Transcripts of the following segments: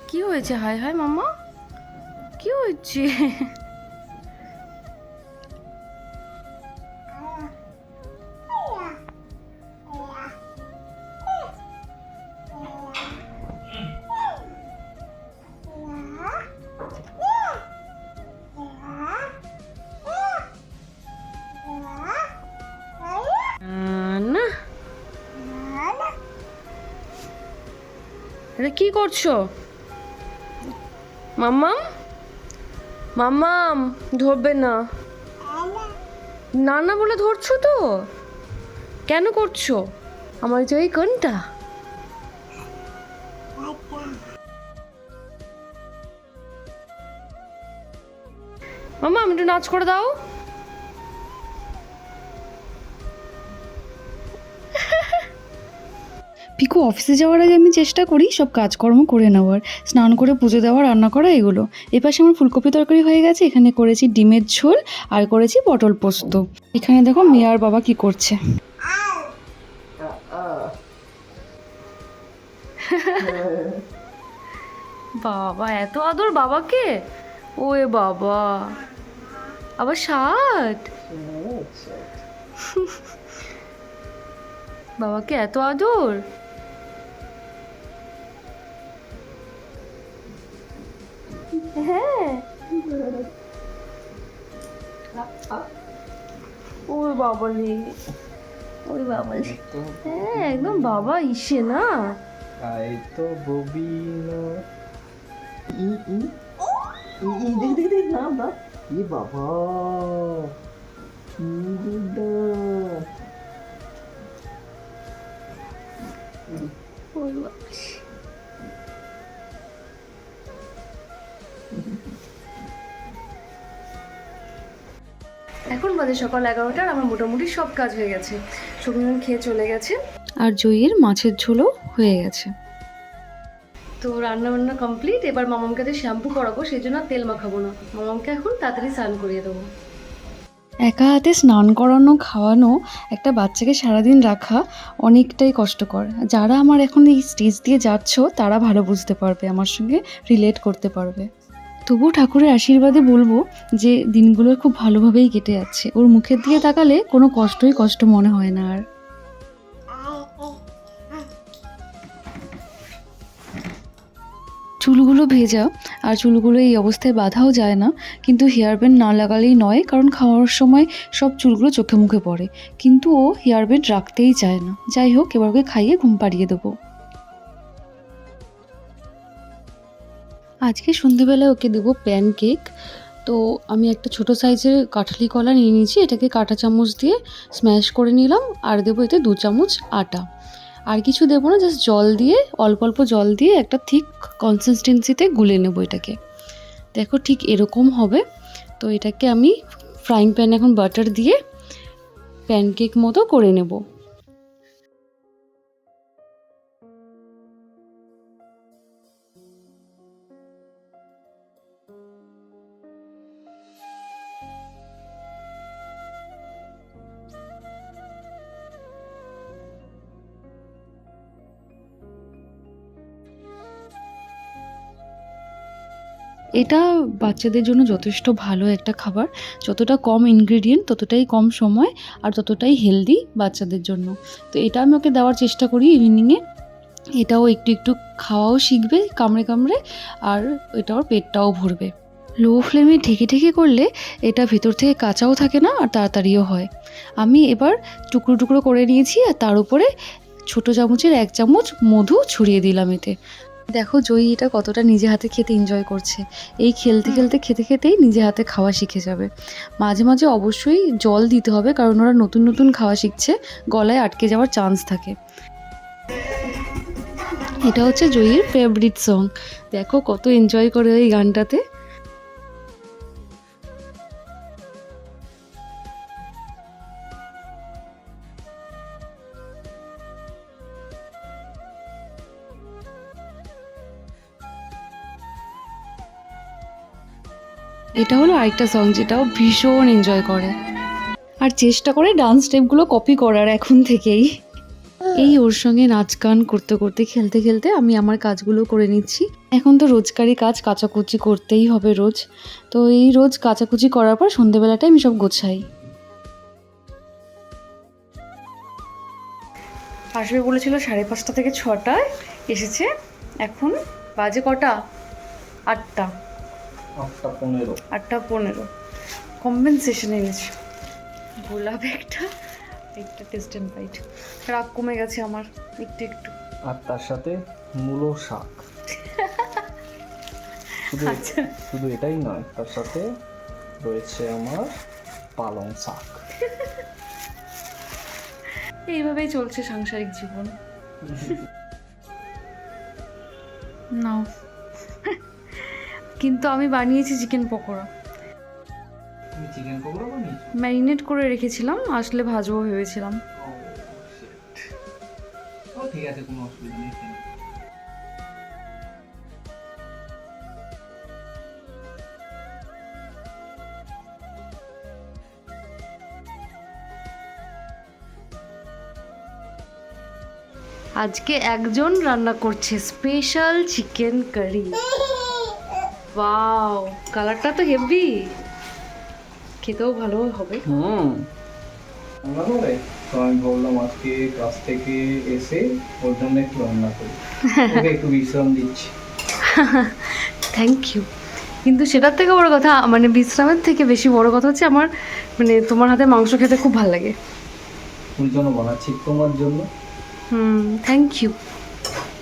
কি হয়েছে? হায় হায় মাম্মা, কি হয়েছে? না, এটা কি করছো মাম্মাম? মাম্মাম ধরবে না, না না বলে ধরছো তো? কেন করছো আমার যে ওই কোনটা? মাম্মা আমি একটু নাচ করে দাও। পিকু অফিসে যাওয়ার আগে আমি চেষ্টা করি সব কাজকর্ম করে নেওয়ার, স্নান করে পুজো দেওয়া, রান্না করা এগুলো। এপাশে আমার ফুলকপি তরকারি হয়ে গেছে, এখানে করেছি ডিমের ঝোল আর করেছি পটল পোস্ত। এখানে দেখো মেয়ে আর বাবা কি করছে। বাবা এত আদর বাবাকে, ওয়ে বাবা, আবার 60। বাবাকে এত আদর। হ্যাঁ, ওই বাবা রে, ওই বাবা রে, হ্যাঁ একদম বাবা ইসে না। তাই তো ববিনো ই ই ই ই দেখ দেখ দেখ না না ই বাবা কি গুডা ওই বাবা। এখন বাজে সকাল 11টার, আমার মোটামুটি সব কাজ হয়ে গেছে। সবজন খেয়ে চলে গেছে, আর জয়ীর মাছের ঝোলও হয়ে গেছে। তো রান্না বান্না কমপ্লিট। এবার মামামকে যে শ্যাম্পু করাবো সেই জন্য আর তেল মাখাবো না, মামামকে এখন তাড়াতাড়ি স্নান করিয়ে দেবো। একা হাতে স্নান করানো খাওয়ানো একটা বাচ্চাকে সারাদিন রাখা অনেকটাই কষ্টকর। যারা আমার এখন এই স্টেজ দিয়ে যাচ্ছ তারা ভালো বুঝতে পারবে, আমার সঙ্গে রিলেট করতে পারবে। তবু ঠাকুরের আশীর্বাদে বলবো যে দিনগুলো খুব ভালোভাবেই কেটে যাচ্ছে। ওর মুখের দিকে তাকালে কোনো কষ্টই কষ্ট মনে হয় না আর। চুলগুলো ভেজা, আর চুলগুলো এই অবস্থায় বাঁধাও যায় না, কিন্তু হেয়ার ব্যান্ড না লাগালেই নয়, কারণ খাওয়ার সময় সব চুলগুলো চোখে মুখে পড়ে। কিন্তু ও হেয়ার ব্যান্ড রাখতেই চায় না। যাই হোক, এবার ওকে খাইয়ে ঘুম পাড়িয়ে দেবো। আজকে সন্ধেবেলায় ওকে দেবো প্যানকেক। তো আমি একটা ছোট সাইজের কাঁঠালি কলা নিয়ে নিয়েছি, এটাকে কাঁটা চামচ দিয়ে স্ম্যাশ করে নিলাম, আর দেবো এতে 2 চামচ আটা। আর কিছু দেবো না, জাস্ট জল দিয়ে, অল্প অল্প জল দিয়ে একটা থিক কনসিস্টেন্সিতে গুলে নেবো এটাকে। দেখো ঠিক এরকম হবে। তো এটাকে আমি ফ্রাইং প্যানে এখন বাটার দিয়ে প্যানকেক মতো করে নেব। এটা বাচ্চাদের জন্য যথেষ্ট ভালো একটা খাবার। যতটা কম ইনগ্রেডিয়েন্ট ততটাই কম সময়, আর ততটাই হেলদি বাচ্চাদের জন্য। তো এটা আমি ওকে দেওয়ার চেষ্টা করি ইভিনিংয়ে। এটাও একটু একটু খাওয়াও শিখবে কামড়ে কামড়ে, আর এটা ওর পেটটাও ভরবে। লো ফ্লেমে ঢেকে ঢেকে করলে এটা ভেতর থেকে কাঁচাও থাকে না, আর তাড়াতাড়িও হয়। আমি এবার টুকরো টুকরো করে নিয়েছি, আর তার উপরে ছোটো চামচের 1 চামচ মধু ছড়িয়ে দিলাম এতে। দেখো জয়ী এটা কতটা নিজে হাতে খেতে এনজয় করছে। এই খেলতে খেলতে খেতে খেতেই নিজে হাতে খাওয়া শিখে যাবে। মাঝে মাঝে অবশ্যই জল দিতে হবে, কারণ ওরা নতুন নতুন খাওয়া শিখছে, গলায় আটকে যাওয়ার চান্স থাকে। এটা হচ্ছে জয়ীর ফেভারিট সং। দেখো কত এনজয় করে ওই গানটাতে। এটা হলো আরেকটা সং যেটাও ভীষণ এনজয় করে, আর চেষ্টা করে ডান্স স্টেপগুলো কপি করার এখন থেকেই। এই ওর সঙ্গে নাচ গান করতে করতে খেলতে খেলতে আমি আমার কাজগুলো করে নিচ্ছি। এখন তো রোজকারই কাজ, কাচাকুচি করতেই হবে রোজ। তো এই রোজ কাচাকুচি করার পর সন্ধেবেলাটায় আমি সব গোছাই। আসবে বলেছিল 5:30 থেকে 6টায়, এসেছে এখন বাজে কটা? 8টা। 8:15। 8:15। কম্পেনসেশন এনেছে গোলাপ একটা টেস্ট অ্যান্ড বাইট। রাগ কমে গেছে আমার একটু একটু। আর তার সাথে মূলো শাক। আচ্ছা, শুধু এটাই নয়, তার সাথে রয়েছে আমার পালং শাক। এইভাবেই চলছে সাংসারিক জীবন। নাও, কিন্তু আমি বানিয়েছি চিকেন পকোড়া, তুমি চিকেন পকোড়া বানিয়েছো? ম্যারিনেট করে রেখেছিলাম, আসলে ভাজবো ভেবেছিলাম। ও ঠিক আছে, কোনো অসুবিধা নেই। আজকে একজন রান্না করছে স্পেশাল চিকেন কারি। ওয়াও, কালারটা তো হেভি, খেতেও ভালো হবে। রান্না করে তো আমি ভাবলাম আজকে কাজ থেকে এসে ওর জন্য একটু রান্না করি, ওকে একটু বিশ্রাম দিচ্ছি। Thank you. কিন্তু সেটার থেকে বড় কথা, মানে বিশ্রামের থেকে বেশি বড় কথা হচ্ছে আমার মানে তোমার হাতে মাংস খেতে খুব ভালো লাগে। ওর জন্য বানাচ্ছি, তোমার জন্য। Thank you.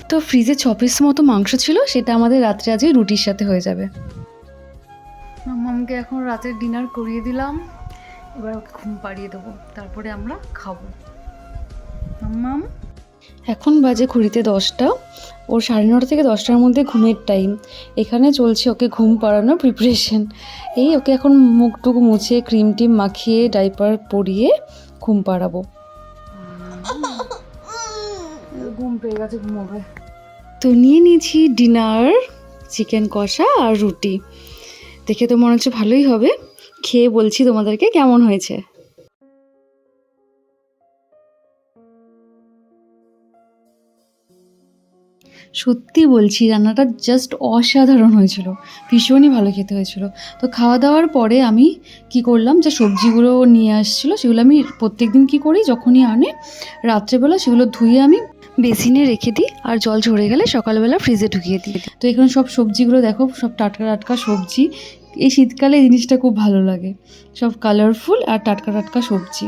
তো ফ্রিজে 6 পিস মতো মাংস ছিল, সেটা আমাদের রাত্রে আজকে রুটির সাথে হয়ে যাবে। মামামকে এখন রাতের ডিনার করিয়ে দিলাম, এবার ওকে ঘুম পাড়িয়ে দেবো, তারপরে আমরা খাবো। মামাম এখন বাজে ঘড়িতে 10টা, ওর 9:30 থেকে 10টার মধ্যে ঘুমের টাইম। এখানে চলছে ওকে ঘুম পাড়ানোর প্রিপারেশন। এই ওকে এখন মুখটুকু মুছে ক্রিম টিম মাখিয়ে ডাইপার পরিয়ে ঘুম পাড়াবো। ঘুম পেয়ে গেছে, ঘুমোবে। তো নিয়ে নিয়েছি ডিনার, চিকেন কষা আর রুটি। দেখে তো মনে হচ্ছে ভালোই হবে, খেয়ে বলছি তোমাদেরকে কেমন হয়েছে। সত্যি বলছি, রান্নাটা জাস্ট অসাধারণ হয়েছিল, ভীষণই ভালো খেতে হয়েছিল। তো খাওয়া দাওয়ার পরে আমি কি করলাম, যে সবজিগুলো নিয়ে আসছিলো সেগুলো আমি প্রত্যেকদিন কি করি, যখনই আনে রাত্রেবেলা সেগুলো ধুয়ে আমি বেসিনে রেখে দিই, আর জল ঝরে গেলে সকালবেলা ফ্রিজে ঢুকিয়ে দিই। তো এখানে সব সবজিগুলো দেখো, সব টাটকা টাটকা সবজি। এই শীতকালে এই জিনিসটা খুব ভালো লাগে, সব কালারফুল আর টাটকা টাটকা সবজি।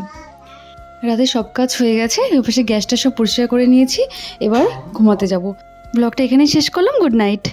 রাতে সব কাজ হয়ে গেছে, ওপাশে গ্যাসটা সব পরিষ্কার করে নিয়েছি, এবার ঘুমাতে যাব। ব্লগটা এখানেই শেষ করলাম, গুড নাইট।